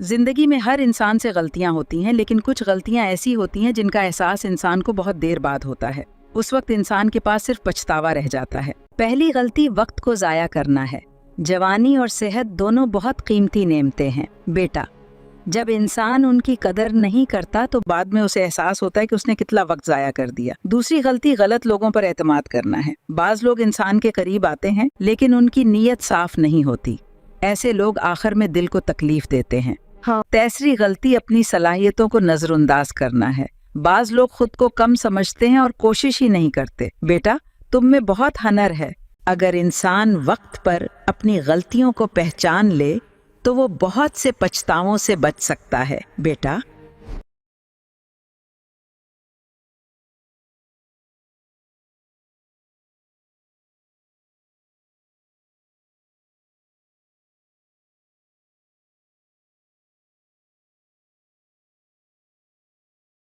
जिंदगी में हर इंसान से गलतियां होती हैं, लेकिन कुछ गलतियां ऐसी होती हैं जिनका एहसास इंसान को बहुत देर बाद होता है। उस वक्त इंसान के पास सिर्फ पछतावा रह जाता है। पहली गलती वक्त को जाया करना है। जवानी और सेहत दोनों बहुत कीमती नेमतें हैं बेटा। जब इंसान उनकी कदर नहीं करता तो बाद में उसे एहसास होता है कि उसने कितना वक्त जाया कर दिया। दूसरी गलती गलत लोगों पर एतमाद करना है। बाज लोग इंसान के करीब आते हैं लेकिन उनकी नीयत साफ नहीं होती। ऐसे लोग आखिर में दिल को तकलीफ देते हैं। तीसरी गलती अपनी सलाहियतों को नजरअंदाज करना है। बाज लोग खुद को कम समझते हैं और कोशिश ही नहीं करते। बेटा, तुम में बहुत हनर है। अगर इंसान वक्त पर अपनी गलतियों को पहचान ले तो वो बहुत से पछतावों से बच सकता है बेटा।